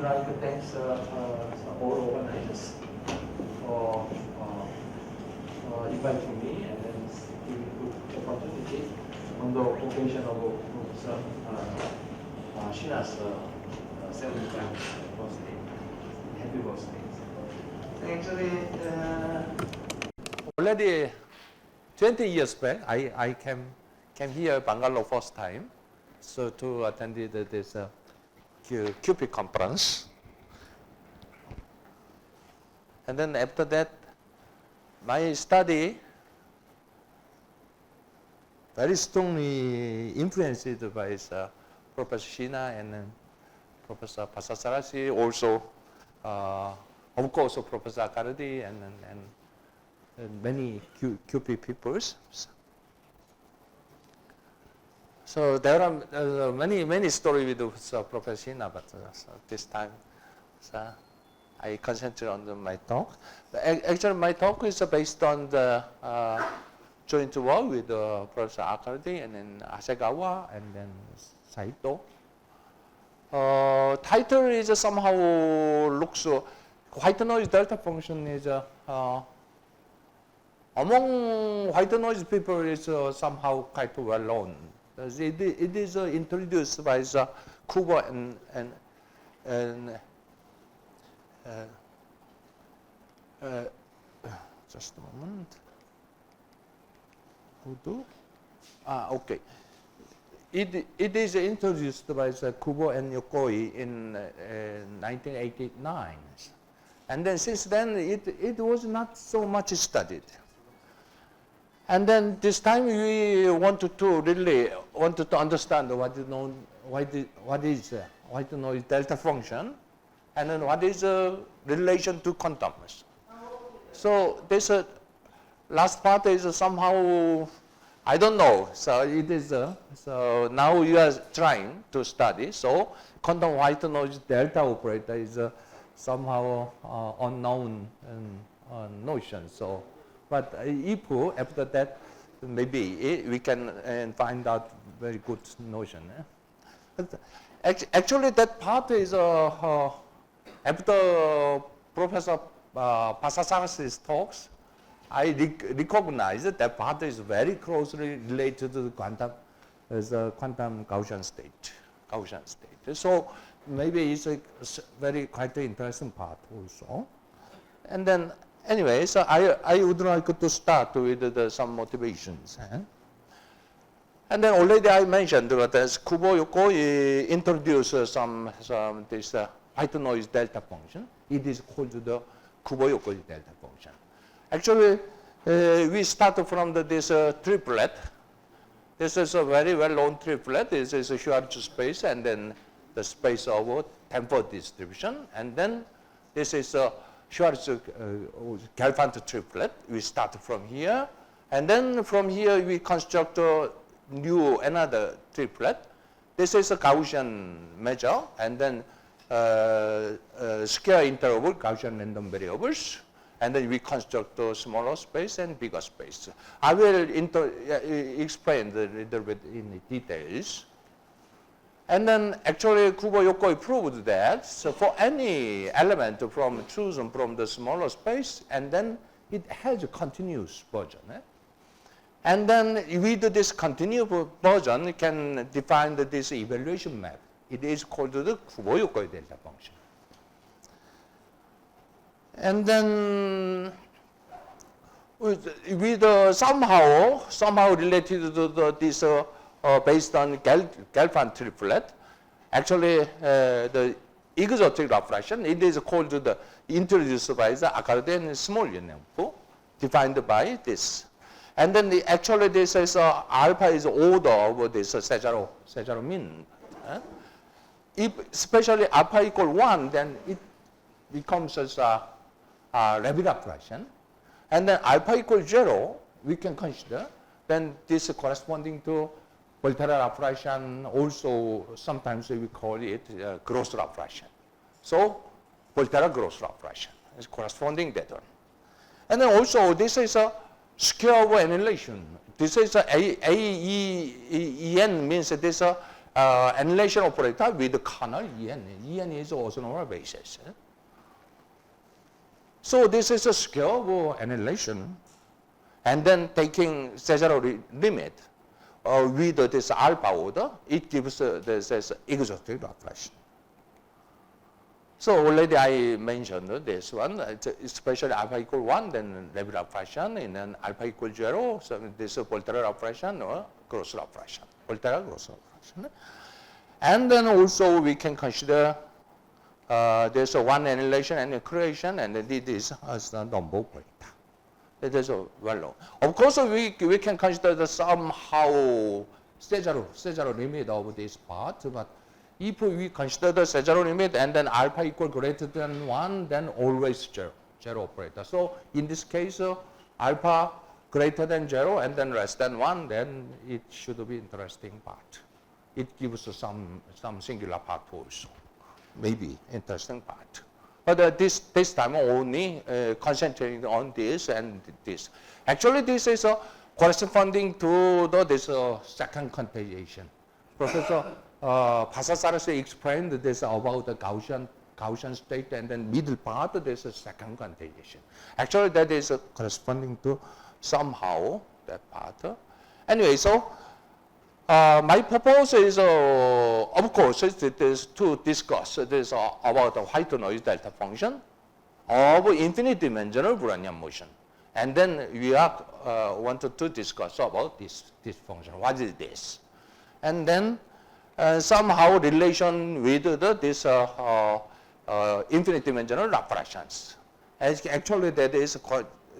I like to thank all organizers for inviting me and then giving good opportunity on the occasion of Shina's 75th birthday. Happy birthday. Actually, already 20 years back, I came here Bangalore first time, so to attend this QP conference. And then after that, my study very strongly influenced by Professor Shina and then Professor Pasasarasi, also of course Professor Akaradi and many QP peoples. So there are many stories with Professor Shina, but this time I concentrate on my talk. Actually, my talk is based on the joint work with Professor Akaradi and then Hasegawa and then Saito. Title is somehow looks white noise delta function is among white noise people is somehow quite well known. It is introduced by Kubo and just a moment. Okay. It is introduced by Kubo and Yokoi in 1989. And then since then, it was not so much studied. And then this time we wanted to understand what is white noise delta function, and then what is the relation to quantumness. So this last part is somehow, I don't know. So it is, so now you are trying to study. So quantum white noise delta operator is somehow unknown notion. So, but if after that, maybe we can find out very good notion. But actually, that part is after Professor Pasasarasi's talks, I recognize that part is very closely related to the quantum Gaussian state. So maybe it's a very quite interesting part also. And then anyway, so I would like to start with some motivations. And then already I mentioned that Kubo Yokoi introduced some this white noise delta function. It is called the Kubo Yokoi delta function. Actually, we start from this triplet. This is a very well-known triplet. This is a Schwarz space, and then the space of temporal distribution. And then this is a Schwarz Gelfand triplet. We start from here. And then from here, we construct another triplet. This is a Gaussian measure. And then square interval Gaussian random variables. And then we construct a smaller space and bigger space. I will explain a little bit in details. And then actually Kubo Yokoi proved that so for any element chosen from the smaller space, and then it has a continuous version. And then with this continuous version, you can define this evaluation map. It is called the Kubo Yokoi delta function. And then with somehow related to this based on Gelfand triplet, actually the exotic Laplacian, it is called introduced by the Akaradi and Smolyanov, defined by this. And then actually this is alpha is order of this Sejaro mean. If especially alpha equal 1, then it becomes as a Levy Laplacian. And then alpha equals 0, we can consider, then this corresponding to Volterra Laplacian, also sometimes we call it gross Laplacian. So Volterra gross Laplacian is corresponding that one. And then also this is a square of annihilation. This is a AEN means this annihilation operator with the kernel En. En is also normal basis. So this is a scale of annihilation, and then taking Cesaro limit with this alpha order, it gives this exhaustive Laplacian. So already I mentioned this one, especially alpha equal 1, then Levi Laplacian, and then alpha equal 0, so this is Volterra Laplacian or gross Laplacian, Volterra gross Laplacian. And then also we can consider there's a one annihilation and a creation, and then this as the number operator. That is well known. Of course, we can consider the somehow Cesaro limit of this part, but if we consider the Cesaro limit and then alpha equal greater than 1, then always 0 operator. So in this case, alpha greater than 0 and then less than 1, then it should be interesting part. It gives some singular part also, maybe interesting part. But this time only concentrating on this and this. Actually, this is corresponding to this second quantization. Professor Pasasaras explained this about the Gaussian state, and then middle part, there's a second quantization. Actually, that is corresponding to somehow that part. Anyway, so my purpose is, of course, it is to discuss this about the white noise delta function of infinite dimensional Brownian motion. And then we wanted to discuss about this function. What is this? And then somehow relation with this infinite dimensional Laplacians. Actually, that is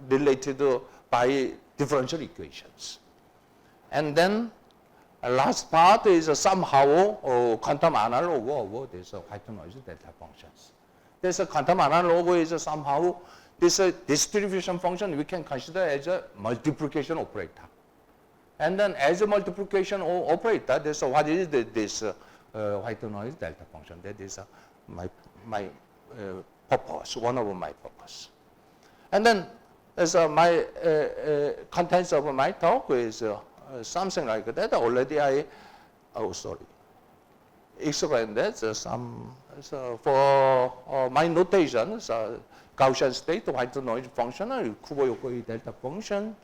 related by differential equations. And then last part is somehow quantum analog of this white noise delta functions. This quantum analog is somehow this distribution function we can consider as a multiplication operator. And then as a multiplication operator, this what is this white noise delta function? That is my purpose, one of my purpose. And then as my contents of my talk is something like that. Already I explained that for my notation, Gaussian state, white noise function, Kubo-Yokoi delta function,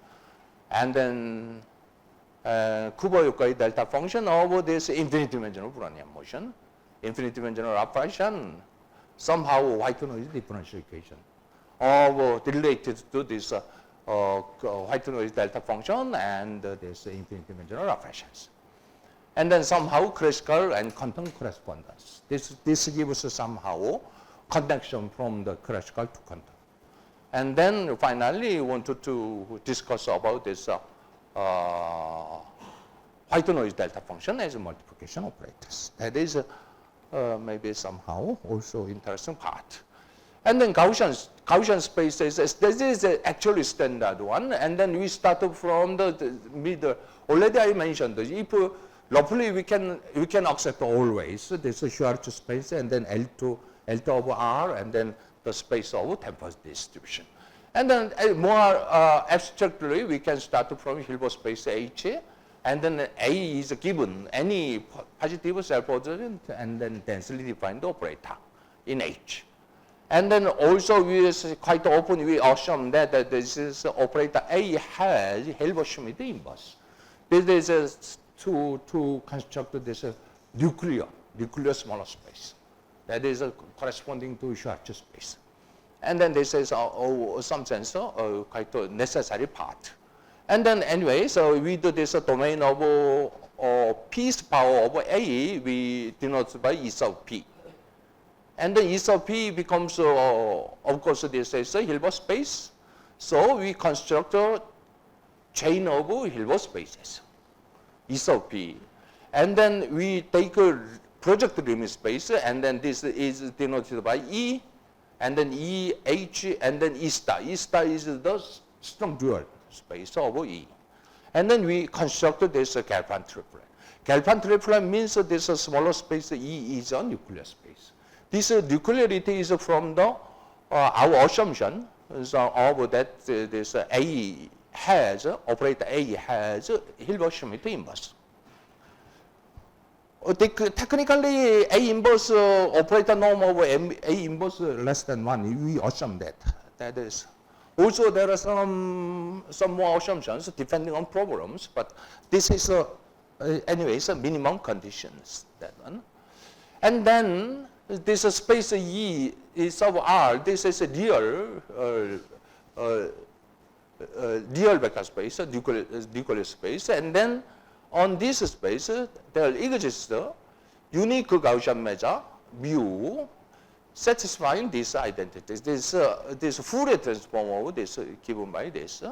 and then Kubo-Yokoi delta function of this infinite dimensional Brownian motion, infinite dimensional Laplacian, somehow white noise differential equation, related to this white noise delta function and this infinite dimensional Laplacians. And then somehow classical and quantum correspondence. This gives somehow connection from the classical to quantum. And then finally, we wanted to discuss about this white noise delta function as a multiplication operators. That is maybe somehow also interesting part. And then Gaussian spaces, this is actually standard one. And then we start from the middle. Already I mentioned, if roughly we can accept always this Schwarz space and then L2 over R and then the space of Tempest distribution. And then more abstractly, we can start from Hilbert space H, and then A is given any positive self-adjoint and then densely defined operator in H. And then also we quite often we assume that this is operator A has Hilbert-Schmidt inverse. This is to construct this nuclear smaller space. That is corresponding to Schwarz space. And then this is some sense quite a necessary part. And then anyway, so we do this domain of P's power of A, we denote by E sub P. And then E sub P becomes, of course, this is a Hilbert space. So we construct a chain of Hilbert spaces, E sub P. And then we take a project limit space, and then this is denoted by E, and then E, H, and then E star. E star is the strong dual space of E. And then we construct this Galfand triplet. Galfand triplet means this smaller space E is a nuclear space. This nuclearity is from the our assumption of that this A has, operator A has Hilbert-Schmidt inverse. Technically, A inverse operator norm of A inverse less than 1, we assume that. That is. Also, there are some more assumptions depending on problems, but this is, anyways, a minimum conditions, that one. And then, this space E is sub R, this is a real vector space, nuclear space, and then on this space, there exists a unique Gaussian measure, mu, satisfying these identities. This Fourier transform of this given by this.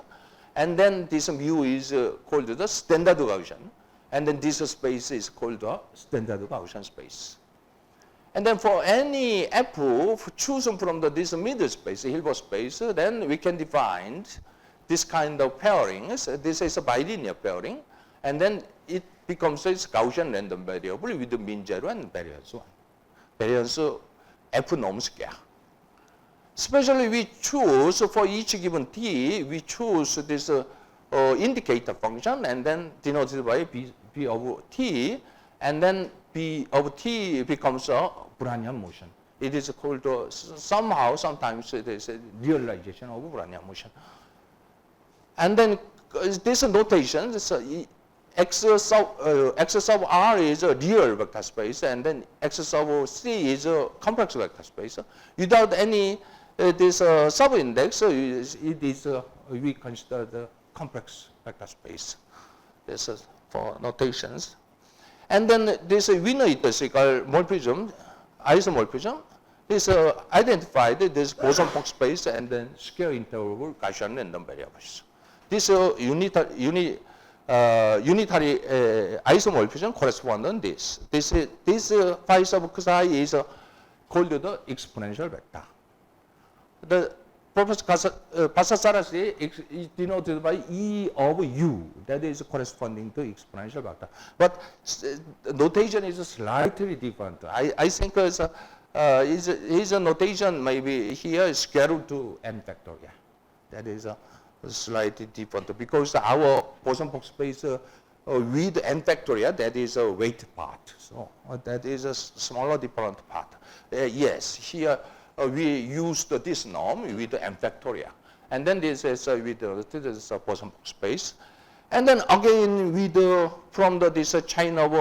And then this mu is called the standard Gaussian. And then this space is called the standard Gaussian space. And then for any f chosen from this middle space, Hilbert space, then we can define this kind of pairings. This is a bilinear pairing. And then it becomes a Gaussian random variable with the mean 0 and variance 1. Variance f norm square. Especially we choose for each given t, we choose this indicator function and then denoted by b of t, and then b of t becomes a Brownian motion. It is called somehow, sometimes it is a realization of Brownian motion. And then this notation, X sub R is a real vector space, and then X sub C is a complex vector space. Without any this sub-index, it is we consider the complex vector space. This is for notations. And then this Wiener-Itters-Egal morphism, isomorphism, is identified this boson-Fock space and then square interval Gaussian random variables. This unitary isomorphism corresponds to this. This phi sub xi is called the exponential vector. The Professor Passasaras is denoted by E of U. That is corresponding to exponential vector. But notation is slightly different. I think his notation maybe here is square root to n factorial. That is slightly different because our boson-Fock space with n factorial, that is a weight part. So that is a smaller different part. Yes, here we used this norm with n factorial. And then this is with this boson-Fock space. And then again with from this chain of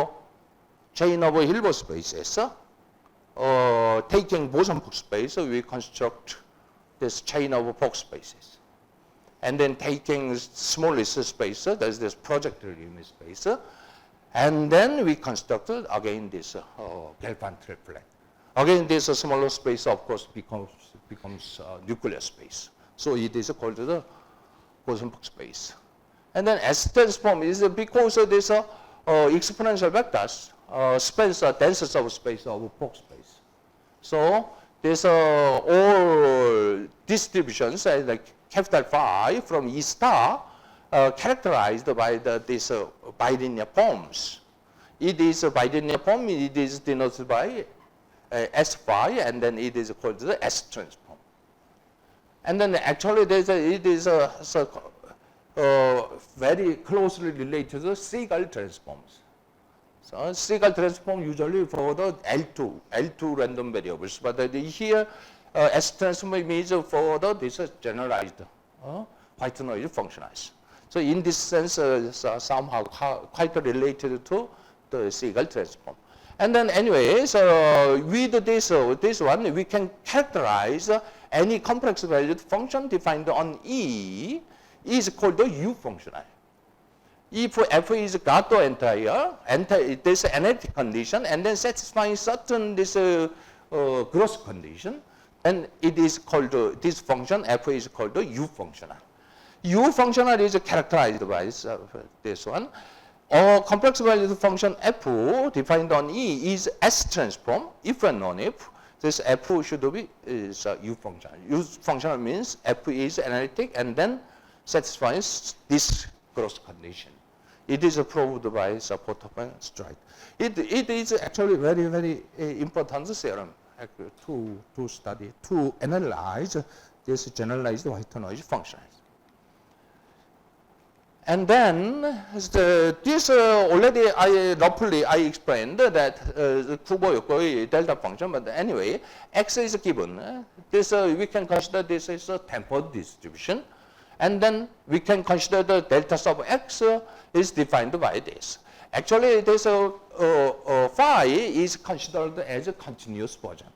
Hilbert spaces, taking boson-Fock space, we construct this chain of Fock spaces. And then taking smallest space, there's this projective unit space, and then we constructed again this Gelfand triplet. Again, this smaller space, of course, becomes nuclear space. So it is called the boson-Fock space. And then S transform is because this exponential vectors spans a dense subspace of Fock space. So there's all distributions like capital phi from E star characterized by this bilinear forms. It is a bilinear form, it is denoted by S phi, and then it is called the S transform. And then actually it is very closely related to Seagal transforms. So Seagal transform usually for the L2 random variables, but here S transform means for this generalized white noise functionals. So in this sense, somehow quite related to the Seagal transform. And then anyways, with this one, we can characterize any complex valued function defined on E is called the U functional. If f is Gato entire, this analytic condition, and then satisfying certain this gross condition, and it is called this function f is called the U functional. U functional is characterized by this one. Complex valued function f defined on E is S transform if and non if. This f should be is U function. U functional means f is analytic and then satisfies this gross condition. It is proved by Pothoff and Streit. It is actually very, very important theorem to study, to analyze this generalized white noise functions. And then this already roughly I explained that the Kubo-Yokoi delta function, but anyway, x is given. This we can consider this is a temporal distribution, and then we can consider the delta sub x is defined by this. Actually, this phi is considered as a continuous version.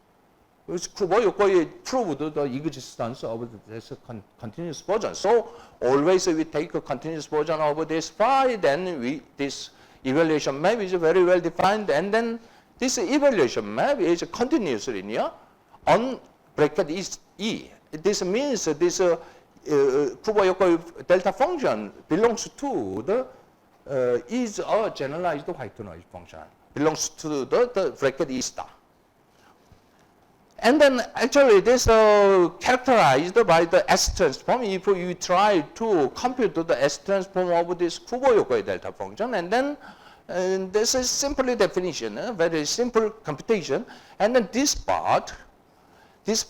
Kubo-Yokoi proved the existence of this continuous version. So always we take a continuous version of this phi, then this evaluation map is very well defined, and then this evaluation map is continuous linear on bracket is E. This means this Kubo-Yokoi delta function belongs to the is a generalized white noise function, belongs to the bracket E star. And then actually this characterized by the S transform. If you try to compute the S transform of this Kubo-Yokoi delta function, and then this is simply definition, very simple computation. And then this part is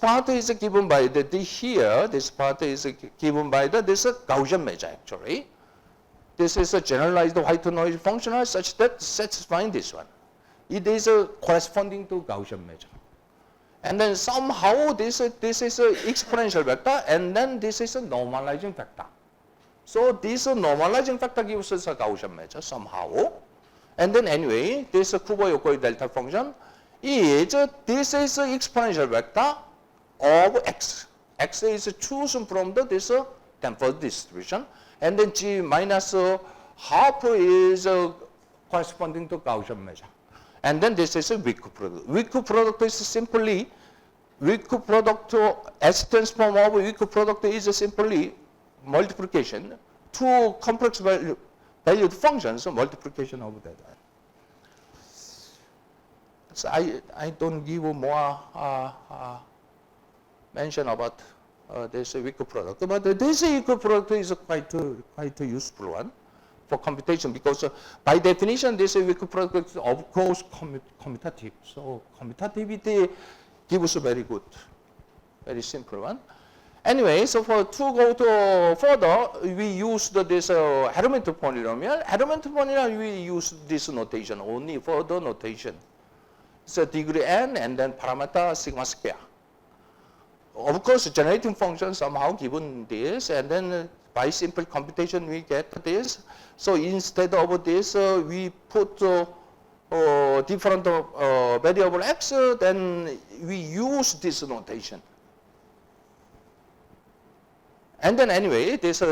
given by this part is given by this Gaussian measure actually. This is a generalized white noise function such that satisfying this one. It is corresponding to Gaussian measure. And then somehow this is an exponential vector, and then this is a normalizing factor. So this normalizing factor gives us a Gaussian measure somehow. And then anyway, this Kubo-Yokoi delta function is this is an exponential vector of x. X is chosen from this temporal distribution, and then g minus half is corresponding to Gaussian measure. And then this is a weak product. Weak product is simply weak product, S transform of weak product is simply multiplication, two complex valued functions, so multiplication of that. So I don't give more mention about this weak product, but this weak product is quite a useful one for computation, because by definition this weak product is of course commutative. So commutativity gives a very good, very simple one. Anyway, so to go to further, we used this Hermite polynomial. Hermite polynomial, we use this notation only for the notation. So degree n and then parameter sigma square. Of course, generating function somehow given this, and then by simple computation we get this. So instead of this, we put different variable x, then we use this notation. And then anyway, this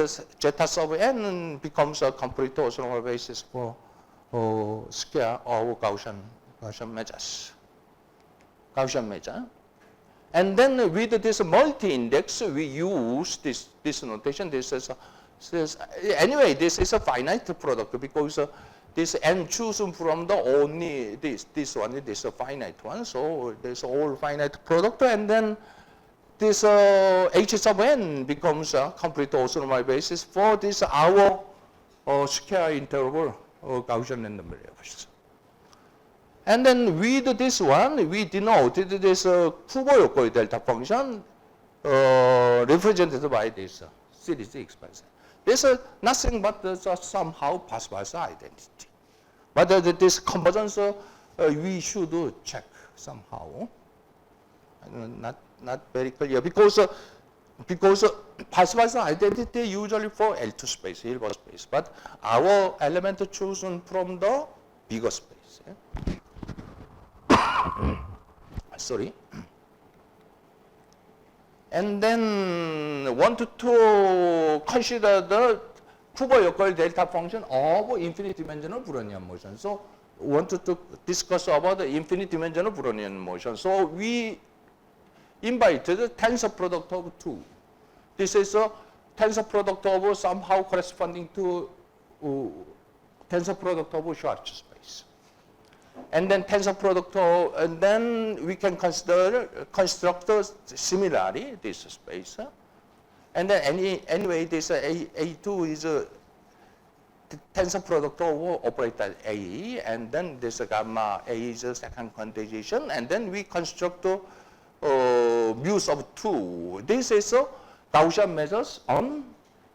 zeta sub n becomes a complete orthonormal basis for square of Gaussian measures. Gaussian measure. And then with this multi-index, we use this notation. This is anyway, this is a finite product, because this n chosen from the only this one, this is a finite one. So there's all finite product, and then this h sub n becomes a complete orthonormal basis for this our square interval Gaussian random variables. And then with this one, we denoted this Kubo-Yokoi delta function represented by this series expansion. This is nothing but somehow pathwise identity. But this convergence we should check somehow. Not very clear, because pathwise identity usually for L2 space, Hilbert space, but our element chosen from the bigger space. Yeah? Sorry. And then wanted to consider the Kubo-Yokoi delta function of infinite dimensional Brownian motion. So wanted to discuss about the infinite dimensional Brownian motion. So we invited the tensor product of two. This is a tensor product of somehow corresponding to tensor product of Schwarz space. And then tensor product of, and then we can construct similarly this space. And then anyway, this A2 is a tensor product of operator A, and then this gamma A is a second quantization, and then we construct mu's of 2. This is Gaussian measures on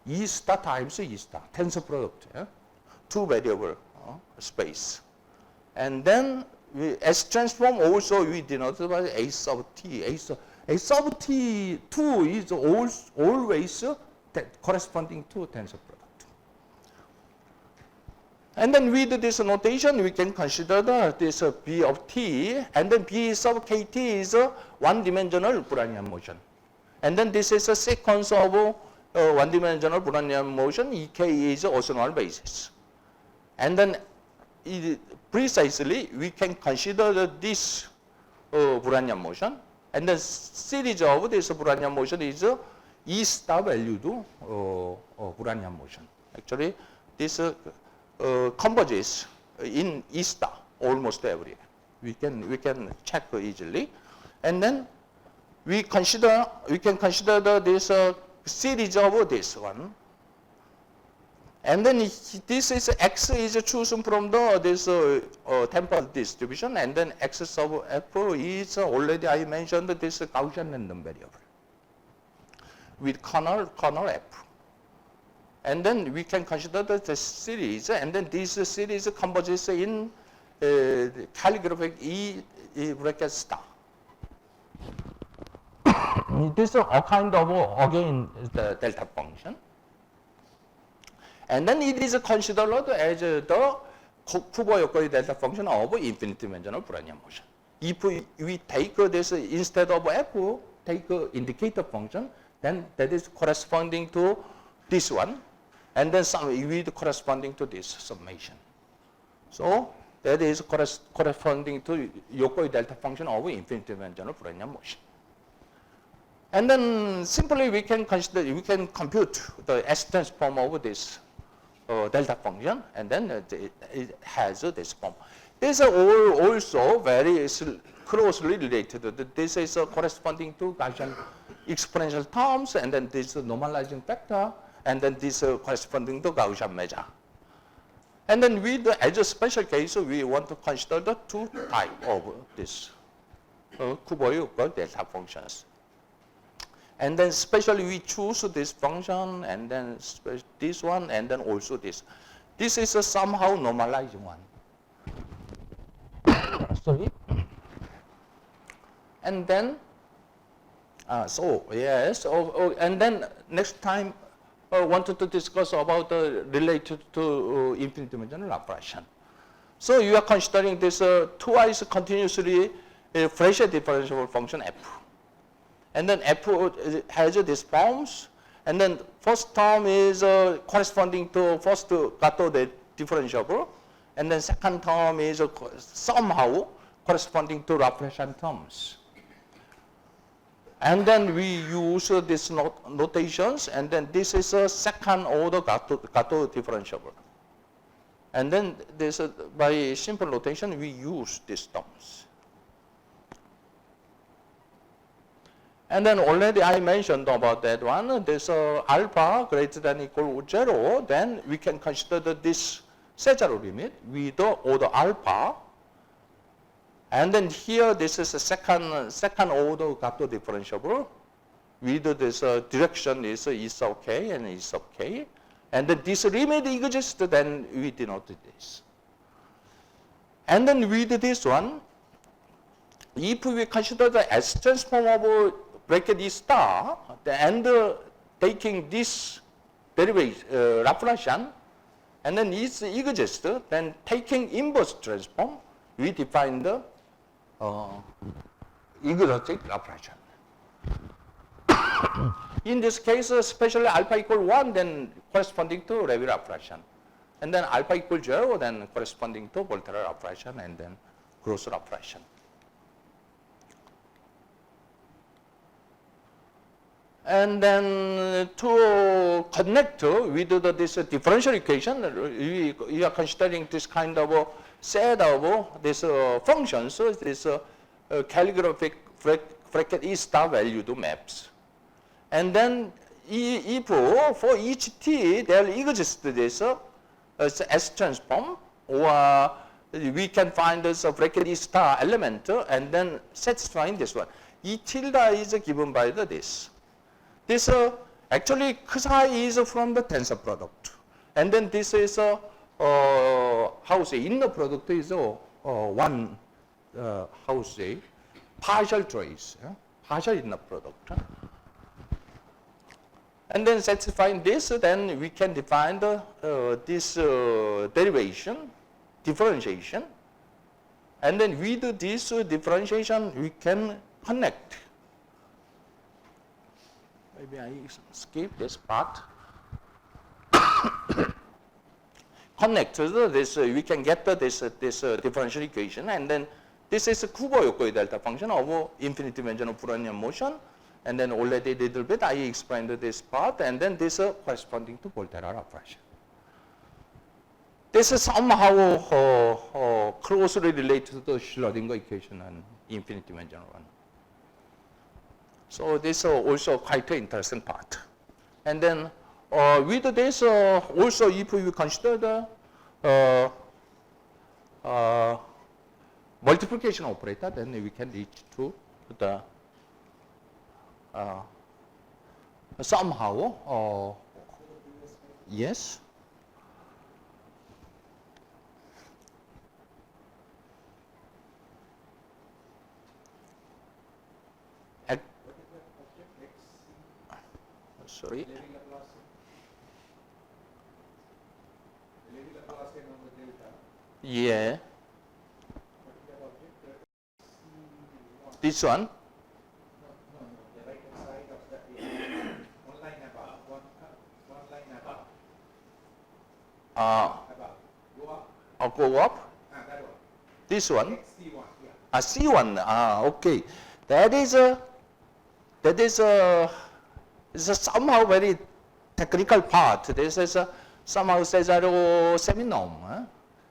E star times E star, tensor product, two variable space. And then S transform also we denoted by A sub T. A sub T2 is always corresponding to tensor product. And then with this notation, we can consider this B of T, and then B sub KT is a one-dimensional Brownian motion. And then this is a sequence of one-dimensional Brownian motion. EK is also null basis. And then precisely, we can consider this Brownian motion, and the series of this Brownian motion is E star valued Brownian motion. Actually, this converges in E star almost everywhere. We can check easily, and then we can consider this series of this one. And then this is X is chosen from this temporal distribution, and then X sub F is already I mentioned this Gaussian random variable with kernel F. And then we can consider the series, and then this series converges in calligraphic E bracket star. This is a kind of again the delta function. And then it is considered as the Kubo-Yokoi delta function of infinite dimensional Brownian motion. If we take this instead of F, take indicator function, then that is corresponding to this one, and then with corresponding to this summation. So that is corresponding to Yokoi delta function of infinite dimensional Brownian motion. And then simply we can compute the S transform of this delta function, and then it has this form. These are all also very closely related. This is corresponding to Gaussian exponential terms, and then this normalizing factor, and then this corresponding to Gaussian measure. And then as a special case, we want to consider the two types of this Kubo-Yokoi delta functions. And then especially we choose this function, and then this one, and then also this. This is a somehow normalizing one. Sorry. And then, and then next time I wanted to discuss about related to infinite dimensional Laplacian. So you are considering this twice continuously Fresher differentiable function f. And then f has these forms, and then first term is corresponding to first Gato differentiable, and then second term is somehow corresponding to Laplacian terms. And then we use these notations, and then this is a second order Gato differentiable. And then this by simple notation we use these terms. And then already I mentioned about that one. There's alpha greater than equal 0. Then we can consider this Cesaro limit with the order alpha. And then here this is a second order Gato differentiable with this direction is E sub k and E sub k. And then this limit exists, then we denote this. And then with this one, if we consider the S transform of bracket E star, and taking this derivation, Laplacian, and then it exists, then taking inverse transform, we define the exotic Laplacian. In this case, especially alpha equal 1, then corresponding to Levi Laplacian. And then alpha equal 0, then corresponding to Volterra Laplacian, and then Gross Laplacian. And then to connect with this differential equation, we are considering this kind of a set of these functions, this calligraphic bracket E star valued maps. And then if for each t there exists this S transform, or we can find this bracket E star element and then satisfying this one. E tilde is given by this. This Actually, Xi is from the tensor product. And then this is a, how to say, inner product is one, how to say, partial trace, partial inner product. And then satisfying this, then we can define the, this derivation, differentiation. And then with this differentiation, we can connect. Maybe I skip this part. Connect this, we can get this differential equation, and then this is a Kubo-Yokoi delta function of infinite dimensional Brownian motion. And then already a little bit I explained this part, and then this corresponding to Volterra operation. This is somehow closely related to the Schrödinger equation and infinite dimensional one. So this is also quite an interesting part. And then with this, also if we consider the multiplication operator, then we can reach to the somehow, yes. Sorry. Yeah. This one. Go up. This one. C1. Okay. That is a somehow very technical part. This is somehow Cesaro seminorm,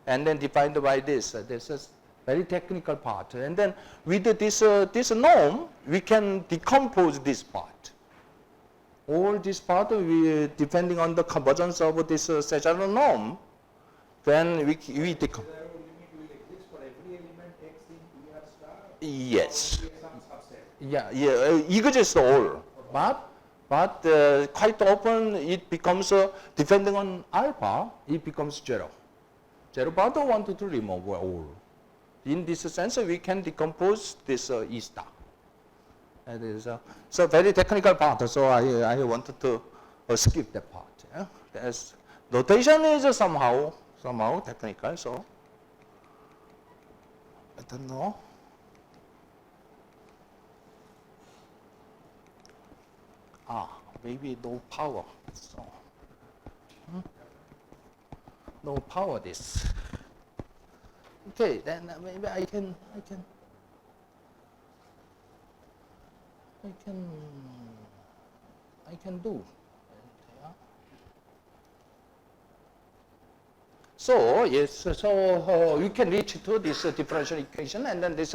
and then defined by this. This is very technical part. And then with this norm, we can decompose this part. All this part, we depending on the convergence of this Cesaro norm, then we decompose. Yes. Yeah. Exists all, but quite often it becomes depending on alpha, it becomes zero. Zero part wanted to remove all. In this sense, we can decompose this E star. That is so very technical part. So I wanted to skip that part. Yeah? Notation is somehow technical. So I don't know. Maybe no power. So no power this. Okay, then maybe I can do. So yes, so you can reach to this differential equation, and then this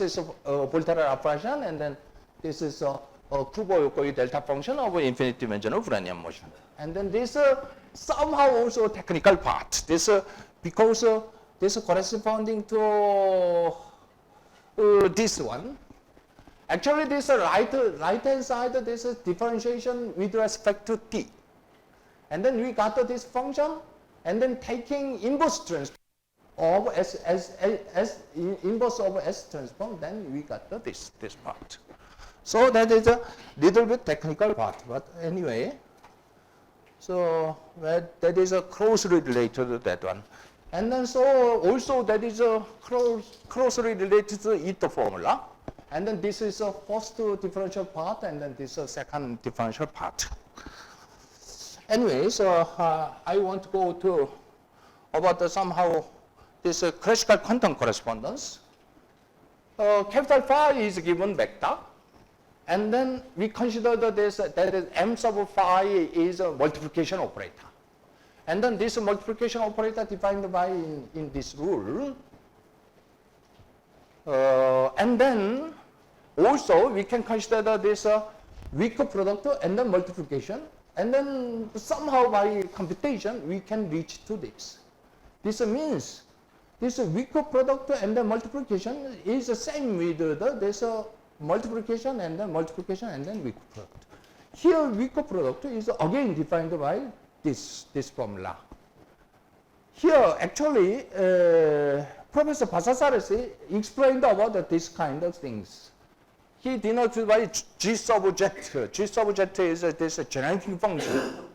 is Volterra operation, and then this is Kubo-Yokoi delta function of infinite dimensional Brownian motion. And then this somehow also technical part. This because this corresponding to this one. Actually, this right hand side, this is differentiation with respect to t. And then we got this function, and then taking inverse transform of S inverse of S transform, then we got this part. So that is a little bit technical part, but anyway, so that is a closely related to that one. And then so also that is a closely related to ether formula. And then this is a first differential part, and then this is a second differential part. Anyway, so I want to go to about somehow this classical quantum correspondence. Capital phi is given vector. And then we consider that is m sub phi is a multiplication operator. And then this multiplication operator defined by in this rule. And then also we can consider this weaker product and then multiplication. And then somehow by computation we can reach to this. This means this weaker product and then multiplication is the same with this multiplication and then weak product. Here, weaker product is again defined by this formula. Here, actually, Professor Basasaris explained about this kind of things. He denoted by G sub Z. G sub Z is this generating function.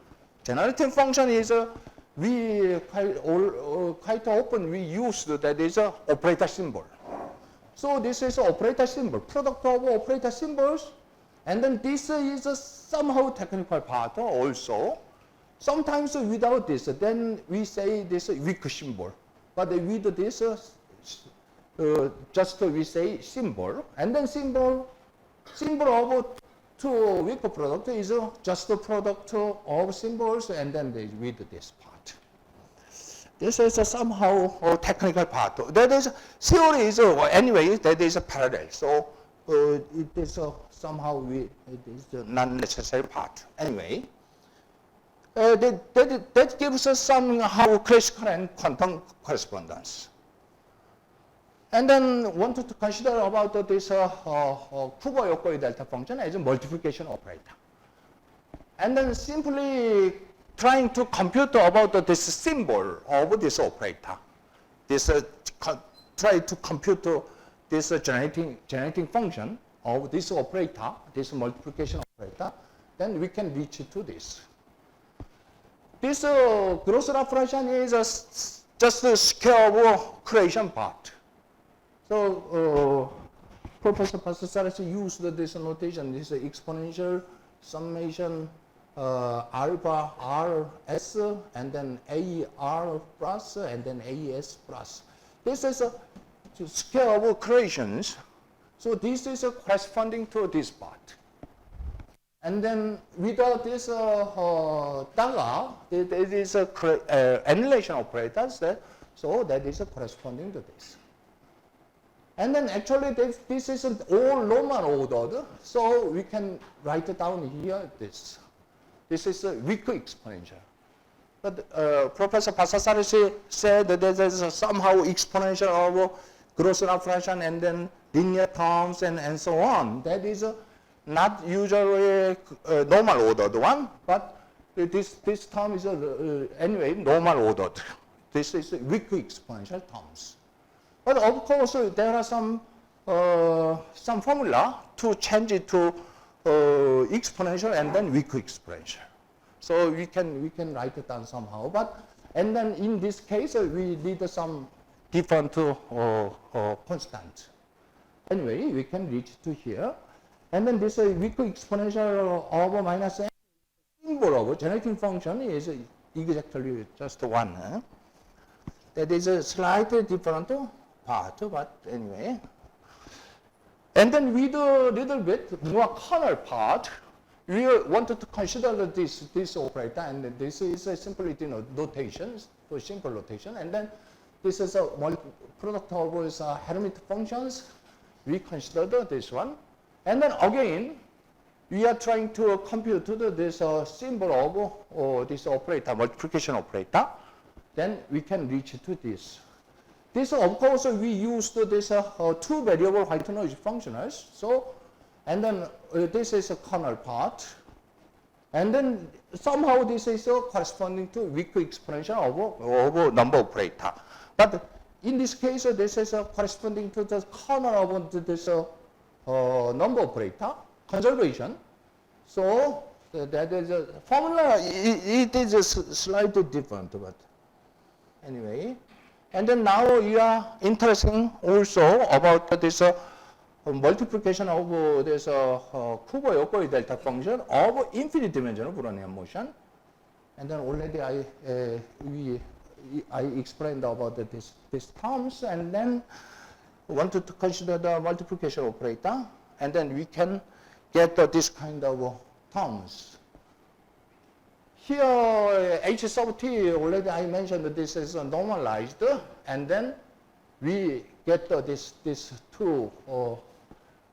Generating function is we quite often we use that is a operator symbol. So this is an operator symbol, product of operator symbols, and then this is a somehow technical part also. Sometimes without this, then we say this weak symbol. But with this, just we say symbol, and then symbol of two weak product is just the product of symbols, and then with this part. This is somehow a technical part. That is theory is anyway that is a parallel. So it is somehow it is the non-necessary part. Anyway. That gives us somehow classical and quantum correspondence. And then wanted to consider about this Kubo-Yokoi delta function as a multiplication operator. And then simply trying to compute about this symbol of this operator. Try to compute this generating function of this operator, this multiplication operator, then we can reach to this. This gross Laplacian is just the scale of creation part. So Professor Basasaris used this notation, this exponential summation alpha rs and then AR plus and then AS plus. This is a scale of creations. So this is corresponding to this part. And then without this dollar, it is annihilation operators, so that is corresponding to this. And then actually this is all normal ordered, so we can write it down here, this. This is a weak exponential. But Professor Basasaris said that there is somehow exponential of gross Laplacian and then linear terms and so on. That is not usually normal ordered one, but this term is anyway normal ordered. This is weak exponential terms. But of course, there are some formula to change it to exponential and then weak exponential. So we can write it down somehow. And then in this case, we need some different constant. Anyway, we can reach to here. And then this weak exponential of minus n symbol of generating function is exactly just one. That is a slightly different part, but anyway. And then with a little bit more kernel part, we wanted to consider this operator, and this is simply notation, for simple notation. And then this is a product of Hermite functions. We considered this one. And then again, we are trying to compute this symbol of this operator, multiplication operator. Then we can reach to this. This, of course, we used this two variable white noise functionals. So, and then this is a kernel part. And then somehow this is corresponding to weak exponential of number operator. But in this case, this is corresponding to the kernel of this number operator, conservation. So that is a formula, it is slightly different, but anyway. And then now we are interested also about this multiplication of this Kubo-Yokoi delta function of infinite dimensional Brownian motion. And then already I explained about these terms, and then wanted to consider the multiplication operator, and then we can get this kind of terms. Here, H sub t, already I mentioned that this is normalized, and then we get this two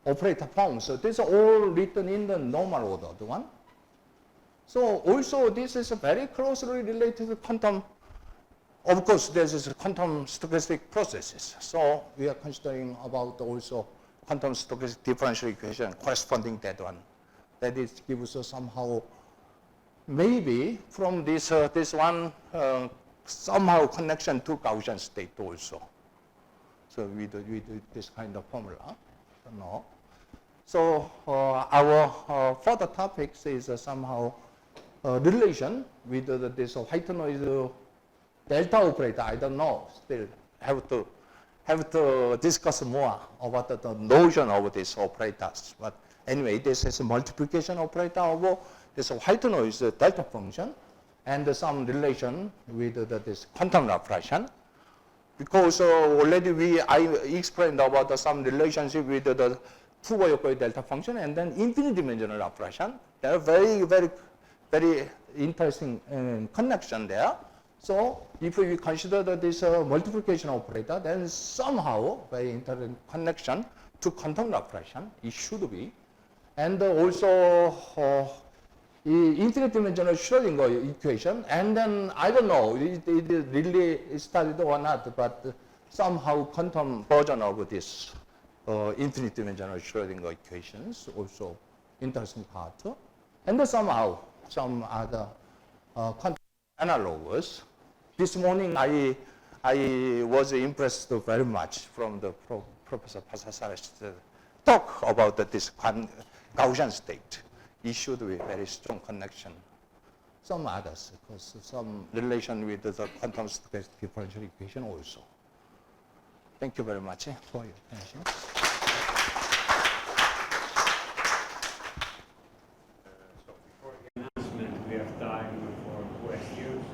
operator forms. So this is all written in the normal ordered one. So also this is very closely related to quantum. Of course, this is quantum stochastic processes. So we are considering about also quantum stochastic differential equation corresponding that one. that is gives us somehow maybe from this one somehow connection to Gaussian state also. So we do this kind of formula. No. So our further topics is somehow relation with this white noise delta operator. I don't know. Still have to discuss more about the notion of these operators. But anyway, this is a multiplication operator of this white noise delta function and some relation with this quantum Laplacian. Because already I explained about some relationship with the two-Yokoi delta function and then infinite dimensional Laplacian. There are very interesting connection there. So if we consider this multiplication operator, then somehow very interesting connection to quantum Laplacian, it should be. And also infinite dimensional Schrödinger equation, and then I don't know, it really studied or not, but somehow quantum version of this infinite dimensional Schrödinger equations, also interesting part. And then somehow some other quantum analogs. This morning I was impressed very much from the Professor Pasasare's talk about this Gaussian state. It should be very strong connection. Some others, because some relation with the quantum stochastic differential equation also. Thank you very much for your attention. So before the announcement, we have time for questions.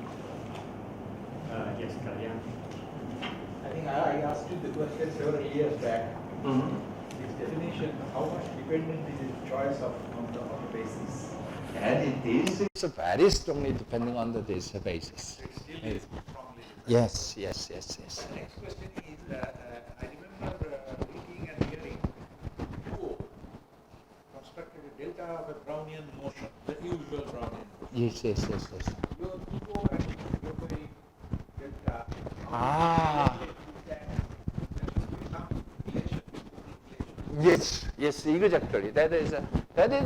Yes, Kalyan. I think I asked you the question several years back. This definition, how much dependent is the choice of the basis? And it is very strongly depending on this basis. It still is strongly dependent. Yes. The next question is, I remember reading and hearing you constructed a delta of a Brownian motion, the usual Brownian motion. Yes. Your Hugo and Yokoi delta. Yes, exactly. That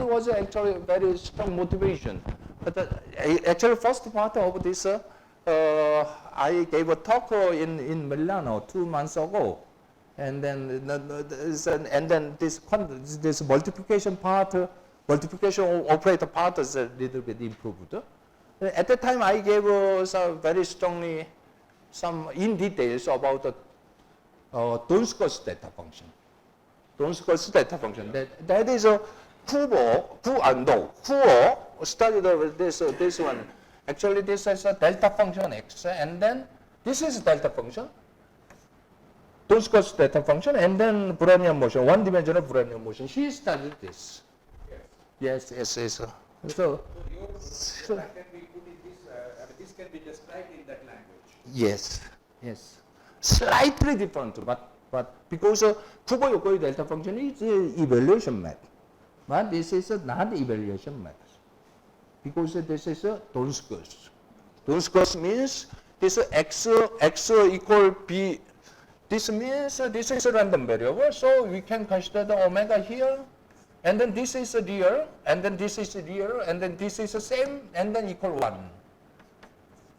was actually very strong motivation. But actually, first part of this, I gave a talk in Milano 2 months ago, and then this multiplication operator part is a little bit improved. At that time, I gave very strongly some in details about the Donskoy's delta function. Donskoy's delta function. That is a Kuo studied this one. Actually, this is a delta function x, and then this is delta function. Donskoy's delta function, and then Brownian motion, one-dimensional Brownian motion. She studied this. Yes. So your delta can be put in this, this can be described in that language. Yes. Slightly different, but because Kubo-Yokoi delta function is evaluation method, but this is not evaluation method. Because this is Donskoy's. Donskoy's means this x equal b. This means this is a random variable, so we can consider the omega here, and then this is real, and then this is real, and then this is the same, and then equal 1.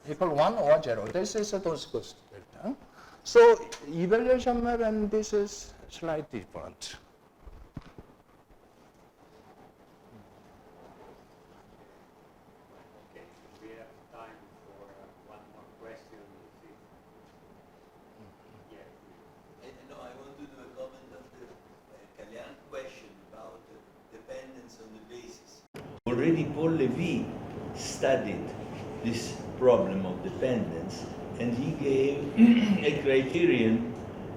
Equal 1 or 0. This is a Donskoy's delta. So evaluation method and this is slightly different. Okay, we have time for one more question. Yeah. No, I want to do a comment on the Kalyan question about dependence on the basis. Already Paul Levy studied this problem of dependence, and he gave a criterion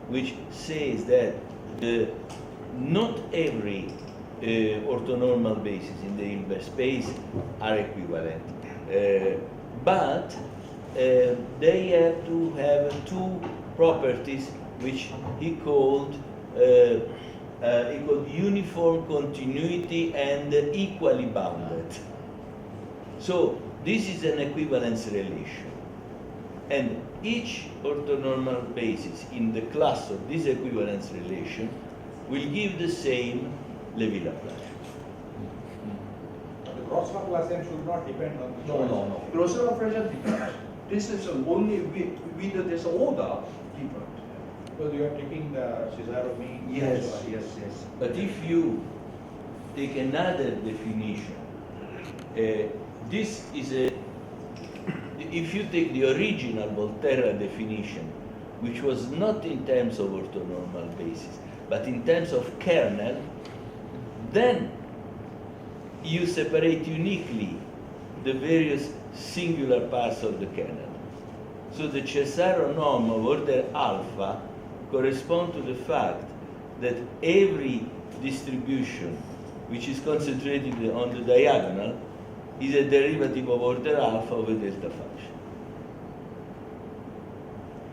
which says that not every orthonormal basis in the Hilbert space are equivalent, but they have to have two properties which he called uniform continuity and equally bounded. So this is an equivalence relation. And each orthonormal basis in the class of this equivalence relation will give the same Lévy-Laplace. Cross operation should not depend on the choice. Closer operation different. This is only with this order different. Because you are taking the Cesaro mean. Yes. But if you take another definition, this is a, if you take the original Volterra definition, which was not in terms of orthonormal basis, but in terms of kernel, then you separate uniquely the various singular parts of the kernel. So the Cesaro norm of order alpha corresponds to the fact that every distribution which is concentrated on the diagonal is a derivative of order alpha of a delta function.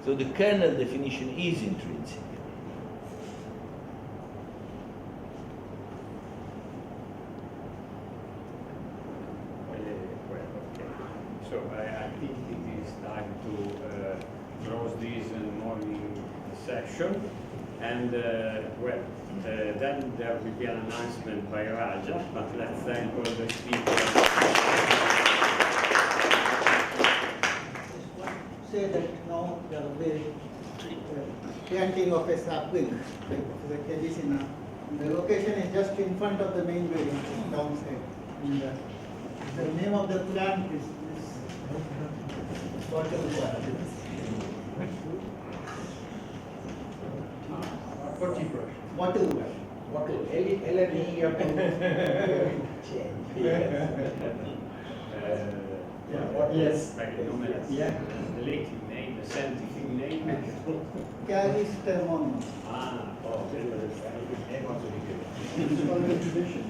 So the kernel definition is intrinsic. So I think it is time to close this morning session. And then there will be an announcement by Raja, but let's thank all the speakers. Say that now there will be planting of a sapling, the Kedisina. The location is just in front of the main building, downside. And the name of the plant is bottle brush. Bottle. L-N-E, you have to Yes, the Latin name, the scientific name. Caristemon. Ah, oh, name also. It's called a tradition.